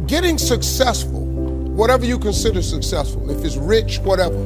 getting successful, whatever you consider successful, if it's rich, whatever,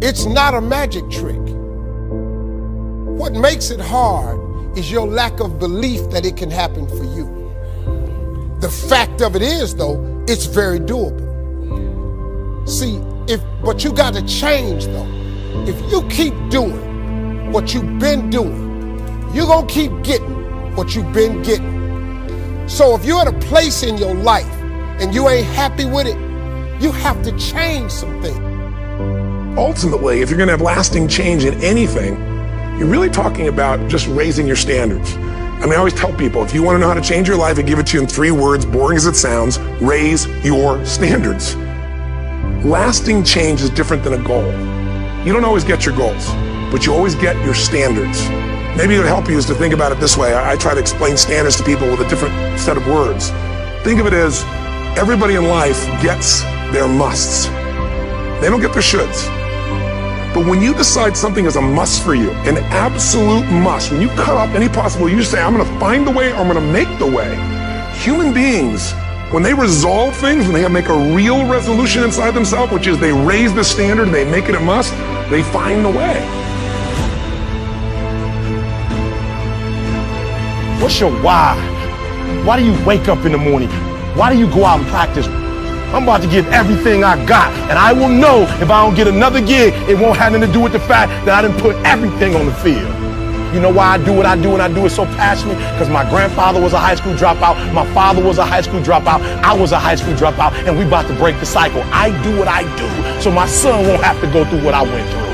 it's not a magic trick. What makes it hard is your lack of belief that it can happen for you. The fact of it is, though, it's very doable. See, but you got to change, though. If you keep doing what you've been doing, you're going to keep getting what you've been getting. So if you're at a place in your life and you ain't happy with it, you have to change some things. Ultimately, if you're going to have lasting change in anything, you're really talking about just raising your standards. I mean, I always tell people, if you want to know how to change your life, I give it to you in 3 words, boring as it sounds: raise your standards. Lasting change is different than a goal. You don't always get your goals, but you always get your standards. Maybe it would help you is to think about it this way. I try to explain standards to people with a different set of words. Think of it as everybody in life gets their musts. They don't get their shoulds. But when you decide something is a must for you, an absolute must, when you cut off any possible, you say, I'm going to find the way, or I'm going to make the way. Human beings, when they resolve things, when they make a real resolution inside themselves, which is they raise the standard, they make it a must, they find the way. What's your why? Why do you wake up in the morning? Why do you go out and practice? I'm about to give everything I got, and I will know if I don't get another gig, it won't have anything to do with the fact that I didn't put everything on the field. You know why I do what I do, and I do it so passionately? Because my grandfather was a high school dropout, my father was a high school dropout, I was a high school dropout, and we about to break the cycle. I do what I do, so my son won't have to go through what I went through.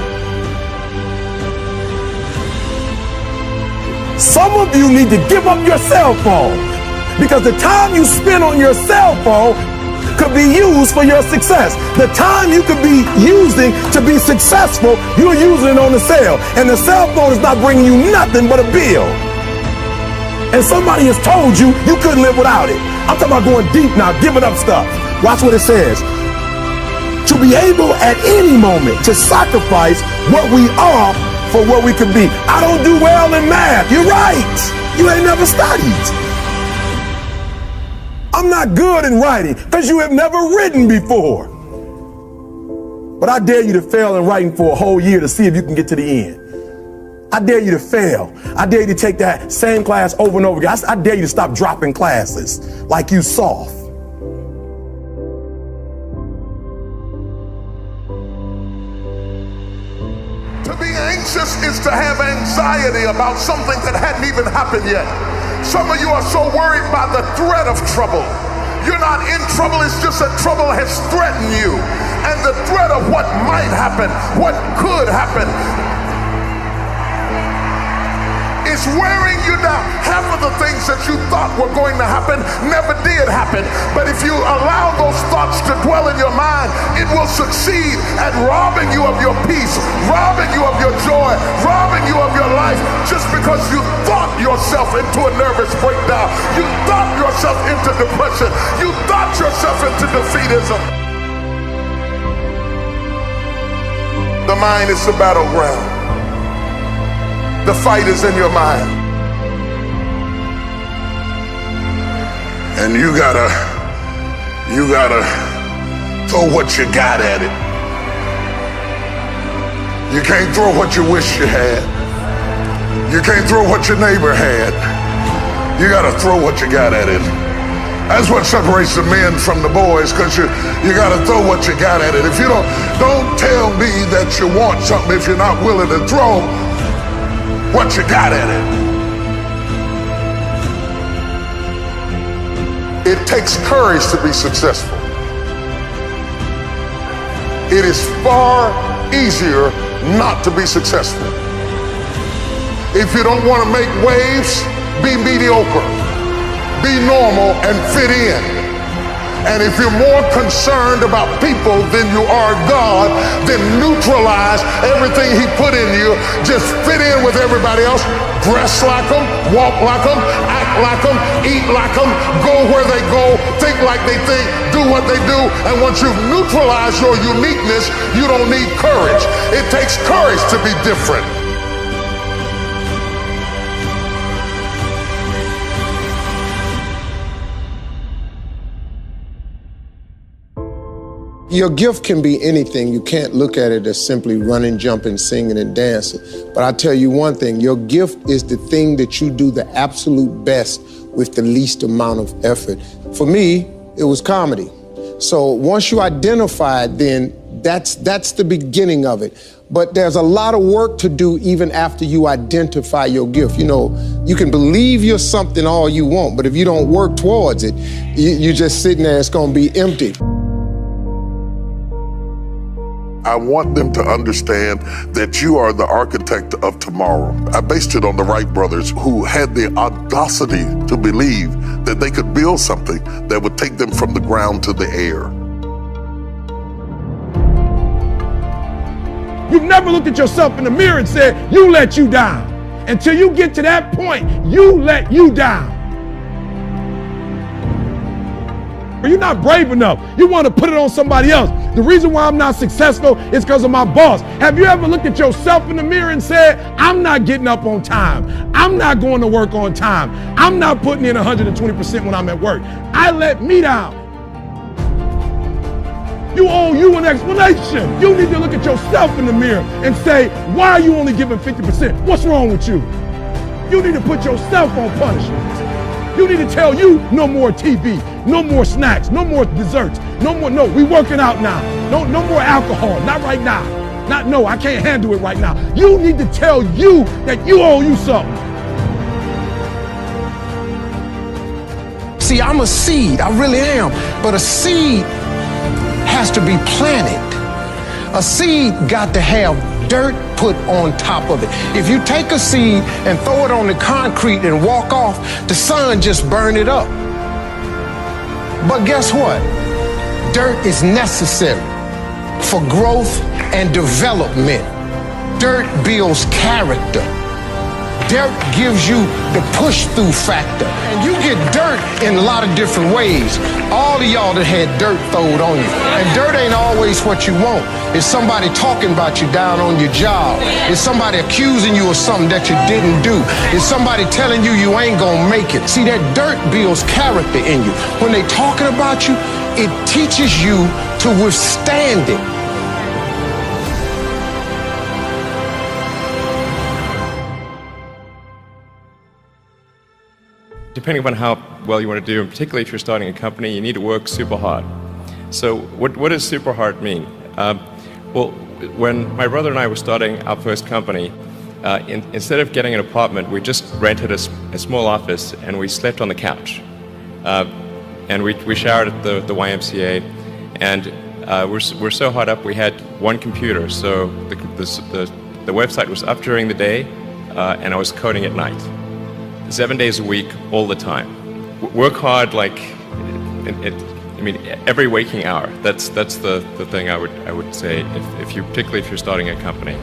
Some of you need to give up your cell phone, because the time you spend on your cell phone could be used for your success. The time you could be using to be successful, you're using it on the cell. And the cell phone is not bringing you nothing but a bill. And somebody has told you you couldn't live without it. I'm talking about going deep now, giving up stuff. Watch what it says. To be able at any moment to sacrifice what we are for what we could be. I don't do well in math. You're right. You ain't never studied. I'm not good in writing because you have never written before. But I dare you to fail in writing for a whole year to see if you can get to the end. I dare you to fail. I dare you to take that same class over and over again. I dare you to stop dropping classes like you soft. To be anxious is to have anxiety about something that hadn't even happened yet. Some of you are so worried by the threat of trouble. You're not in trouble, it's just that trouble has threatened you. And the threat of what might happen, what could happen, is wearing you down. Half of the things that you thought were going to happen never did happen. But if you allow those thoughts to dwell in your mind, it will succeed at robbing you of your peace, robbing you of your joy, robbing you of your life, just because you thought yourself into a nervous breakdown. You thought yourself into depression. You thought yourself into defeatism. The mind is the battleground. The fight is in your mind. And you gotta throw what you got at it. You can't throw what you wish you had. You can't throw what your neighbor had. You gotta throw what you got at it. That's what separates the men from the boys, because you gotta throw what you got at it. If you don't tell me that you want something if you're not willing to throw what you got at it. It takes courage to be successful. It is far easier not to be successful. If you don't want to make waves, be mediocre, be normal, and fit in. And if you're more concerned about people than you are God, then neutralize everything He put in you. Just fit in with everybody else. Dress like them, walk like them, act like them, eat like them, go where they go, think like they think, do what they do. And once you've neutralized your uniqueness, you don't need courage. It takes courage to be different. Your gift can be anything. You can't look at it as simply running, jumping, singing, and dancing. But I tell you one thing, your gift is the thing that you do the absolute best with the least amount of effort. For me, it was comedy. So once you identify it, then that's the beginning of it. But there's a lot of work to do even after you identify your gift. You know, you can believe you're something all you want, but if you don't work towards it, you're just sitting there, it's gonna be empty. I want them to understand that you are the architect of tomorrow. I based it on the Wright brothers, who had the audacity to believe that they could build something that would take them from the ground to the air. You've never looked at yourself in the mirror and said, you let you down. Until you get to that point, you let you down. You're not brave enough. You want to put it on somebody else. The reason why I'm not successful is because of my boss. Have you ever looked at yourself in the mirror and said, I'm not getting up on time. I'm not going to work on time. I'm not putting in 120% when I'm at work. I let me down. You owe you an explanation. You need to look at yourself in the mirror and say, why are you only giving 50%? What's wrong with you? You need to put yourself on punishment. You need to tell you no more TV, no more snacks, no more desserts, no, we working out now. No more alcohol, not right now. No, I can't handle it right now. You need to tell you that you owe you something. See, I'm a seed, I really am, but a seed has to be planted. A seed got to have dirt put on top of it. If you take a seed and throw it on the concrete and walk off, the sun just burn it up. But guess what? Dirt is necessary for growth and development. Dirt builds character. Dirt gives you the push-through factor. And you get dirt in a lot of different ways. All of y'all that had dirt thrown on you. And dirt ain't always what you want. It's somebody talking about you down on your job. It's somebody accusing you of something that you didn't do. It's somebody telling you you ain't gonna make it. See, that dirt builds character in you. When they talking about you, it teaches you to withstand it. Depending upon how well you want to do, and particularly if you're starting a company, you need to work super hard. So what does super hard mean? Well, when my brother and I were starting our first company, instead of getting an apartment, we just rented a small office and we slept on the couch. And we showered at the YMCA, and we're so hot up we had one computer, so the website was up during the day, and I was coding at night. 7 days a week, all the time. Work hard, like, every waking hour. That's the thing I would say, particularly if you're starting a company.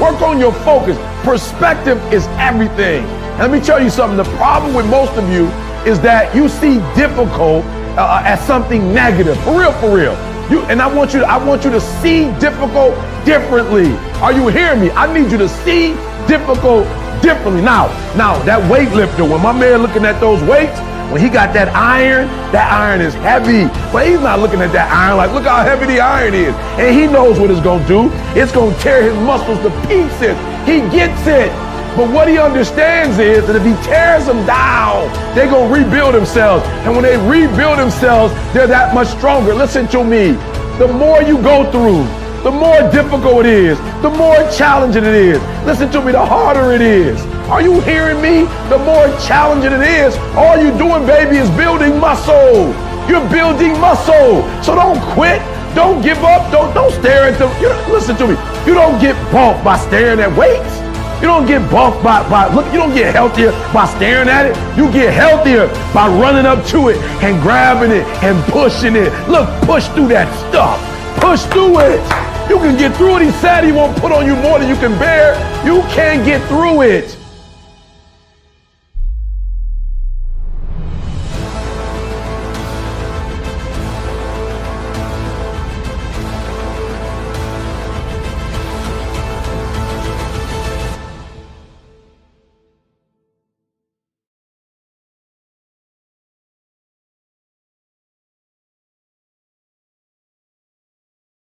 Work on your focus. Perspective is everything. And let me tell you something. The problem with most of you is that you see difficult as something negative. For real. And I want you to see difficult differently. Are you hearing me? I need you to see difficult differently. Now that weightlifter, when my man looking at those weights, when he got that iron is heavy. But he's not looking at that iron like, look how heavy the iron is. And he knows what it's gonna do. It's gonna tear his muscles to pieces. He gets it. But what he understands is that if he tears them down, they're gonna rebuild themselves. And when they rebuild themselves, they're that much stronger. Listen to me. The more you go through, the more difficult it is, the more challenging it is. Listen to me, the harder it is. Are you hearing me? The more challenging it is, all you're doing, baby, is building muscle. You're building muscle. So don't quit. Don't give up. Don't stare at them. Listen to me. You don't get bumped by staring at weights. You don't get bumped by you don't get healthier by staring at it. You get healthier by running up to it and grabbing it and pushing it. Look, push through that stuff. Push through it. You can get through it. He said he won't put on you more than you can bear. You can't get through it.